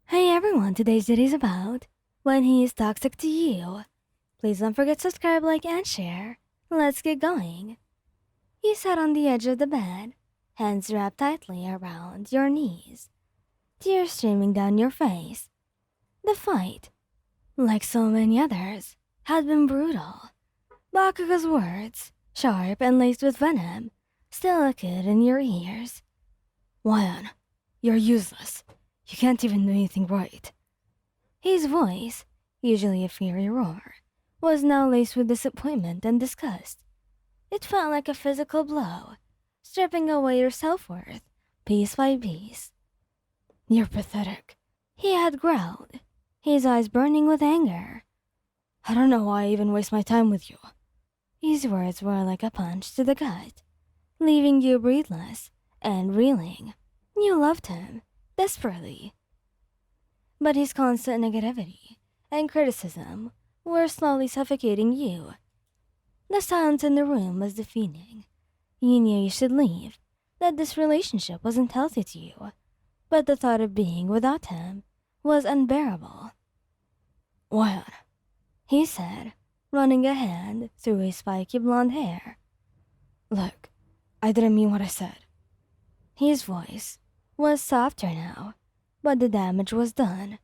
Hey everyone, today's video is about when he is toxic to you. Please don't forget to subscribe, like, and share. Let's get going. You sat on the edge of the bed, hands wrapped tightly around your knees, tears streaming down your face. The fight, like so many others, had been brutal. Bakugou's words, sharp and laced with venom, still echoed in your ears. Wyan, you're useless. You can't even do anything right. His voice, usually a fiery roar, was now laced with disappointment and disgust. It felt like a physical blow, stripping away your self-worth, piece by piece. You're pathetic, he had growled, his eyes burning with anger. I don't know why I even waste my time with you. His words were like a punch to the gut, leaving you breathless and reeling. You loved him, desperately. But his constant negativity and criticism were slowly suffocating you. The silence in the room was deafening. You knew you should leave, that this relationship wasn't healthy to you, but the thought of being without him was unbearable. What? He said, running a hand through his spiky blonde hair. Look, I didn't mean what I said. His voice was softer now, but the damage was done.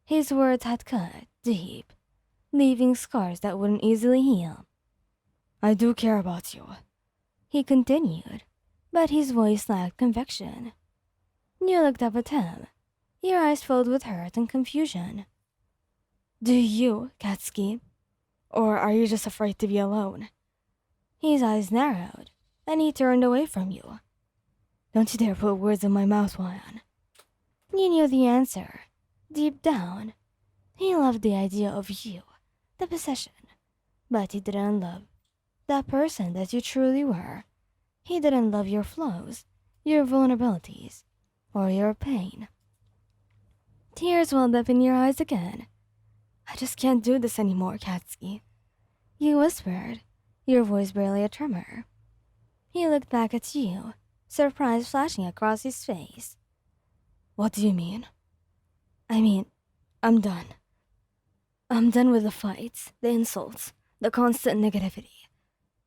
His words had cut deep, leaving scars that wouldn't easily heal. I do care about you, he continued, but his voice lacked conviction. You looked up at him, your eyes filled with hurt and confusion. Do you, Katsuki? Or are you just afraid to be alone? His eyes narrowed, and he turned away from you. Don't you dare put words in my mouth, Wyan. You knew the answer. Deep down, he loved the idea of you, the possession, but he didn't love that person that you truly were. He didn't love your flaws, your vulnerabilities, or your pain. Tears welled up in your eyes again. I just can't do this anymore, Katsuki. You whispered, your voice barely a tremor. He looked back at you, surprise flashing across his face. What do you mean? I mean, I'm done. I'm done with the fights, the insults, the constant negativity.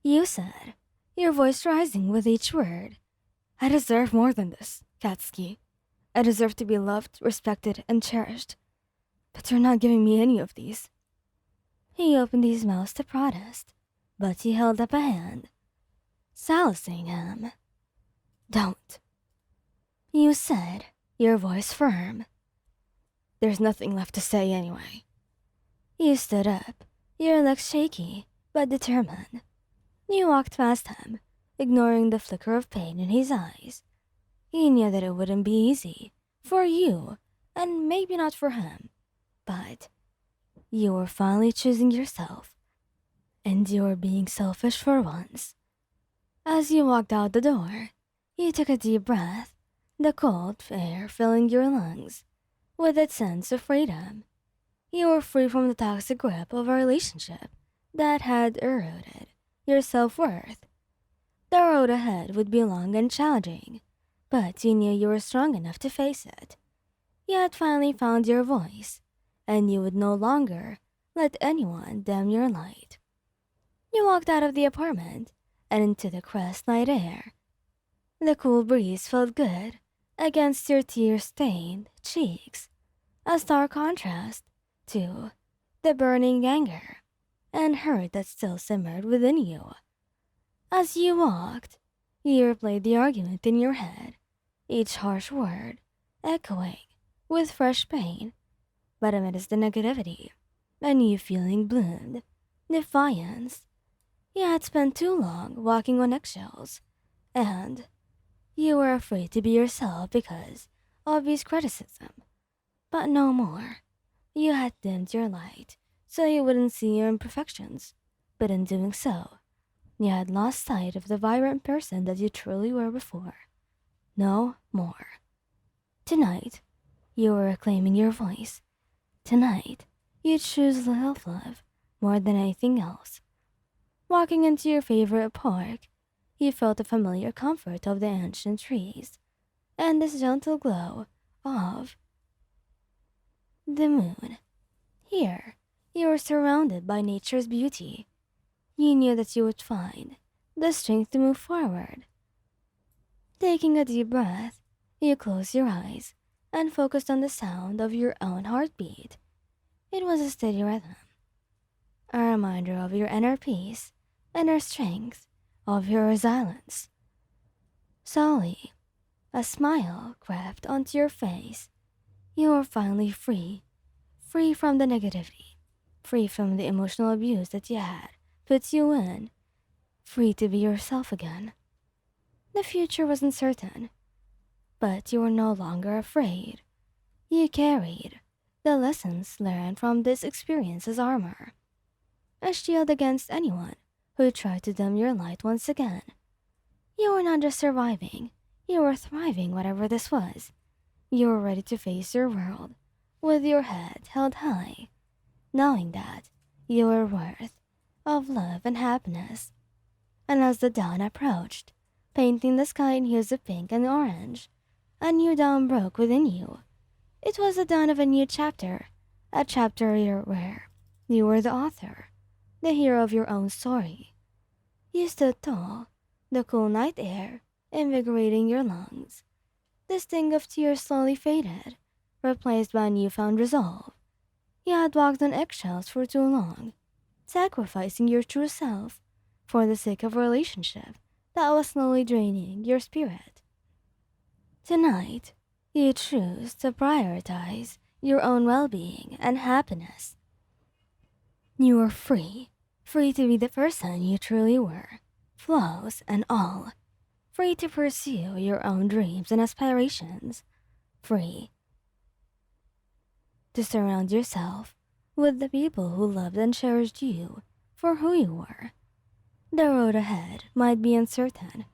You said, your voice rising with each word. I deserve more than this, Katsuki. I deserve to be loved, respected, and cherished. But you're not giving me any of these. He opened his mouth to protest, but he held up a hand, solacing him. Don't. You said, your voice firm. There's nothing left to say anyway. You stood up, your legs shaky, but determined. You walked past him, ignoring the flicker of pain in his eyes. You knew that it wouldn't be easy, for you, and maybe not for him, but you were finally choosing yourself, and you were being selfish for once. As you walked out the door, you took a deep breath, the cold air filling your lungs with its sense of freedom. You were free from the toxic grip of a relationship that had eroded your self-worth. The road ahead would be long and challenging, but you knew you were strong enough to face it. You had finally found your voice, and you would no longer let anyone dim your light. You walked out of the apartment and into the crisp night air. The cool breeze felt good against your tear-stained cheeks, a stark contrast to the burning anger and hurt that still simmered within you. As you walked, you replayed the argument in your head, each harsh word echoing with fresh pain, but amidst the negativity, a new feeling bloomed, defiance. You had spent too long walking on eggshells, and you were afraid to be yourself because of his criticism. But no more. You had dimmed your light so you wouldn't see your imperfections, but in doing so, you had lost sight of the vibrant person that you truly were before. No more. Tonight, you were reclaiming your voice. Tonight, you choose self-love more than anything else. Walking into your favorite park, you felt the familiar comfort of the ancient trees and this gentle glow of The moon. Here, you were surrounded by nature's beauty. You knew that you would find the strength to move forward. Taking a deep breath, you closed your eyes and focused on the sound of your own heartbeat. It was a steady rhythm, a reminder of your inner peace, inner strength, of your resilience. Slowly, a smile crept onto your face. You were finally free, free from the negativity, free from the emotional abuse that you had put you in, free to be yourself again. The future wasn't certain, but you were no longer afraid. You carried the lessons learned from this experience as armor, a shield against anyone who tried to dim your light once again. You were not just surviving, you were thriving, whatever this was. You were ready to face your world with your head held high, knowing that you were worth of love and happiness. And as the dawn approached, painting the sky in hues of pink and orange, a new dawn broke within you. It was the dawn of a new chapter, a chapter where you were the author, the hero of your own story. You stood tall, the cool night air invigorating your lungs. The sting of tears slowly faded, replaced by a newfound resolve. You had walked on eggshells for too long, sacrificing your true self for the sake of a relationship that was slowly draining your spirit. Tonight, you choose to prioritize your own well-being and happiness. You were free, free to be the person you truly were, flaws and all. Free to pursue your own dreams and aspirations. Free to surround yourself with the people who loved and cherished you for who you were. The road ahead might be uncertain,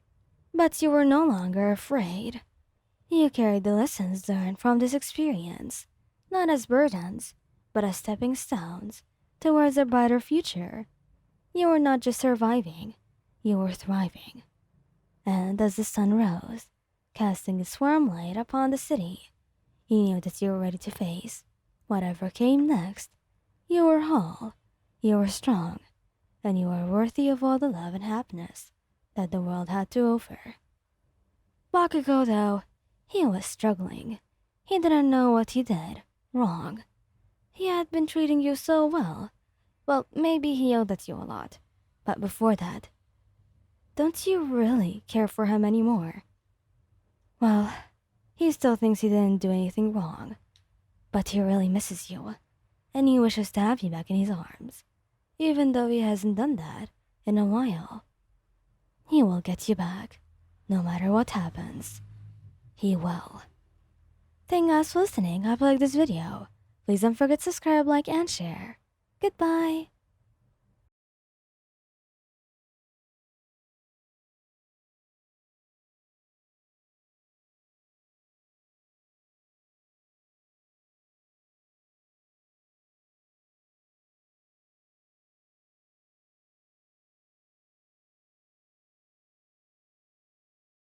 but you were no longer afraid. You carried the lessons learned from this experience, not as burdens, but as stepping stones towards a brighter future. You were not just surviving, you were thriving. And as the sun rose, casting its warm light upon the city, you knew that you were ready to face whatever came next. You were whole, you were strong, and you were worthy of all the love and happiness that the world had to offer. Bakugou, though, he was struggling. He didn't know what he did wrong. He had been treating you so well. Well, maybe he yelled at you a lot, but before that, don't you really care for him anymore? Well, he still thinks he didn't do anything wrong, but he really misses you, and he wishes to have you back in his arms, even though he hasn't done that in a while. He will get you back, no matter what happens. He will. Thank you guys for listening. I hope you liked this video. Please don't forget to subscribe, like, and share. Goodbye.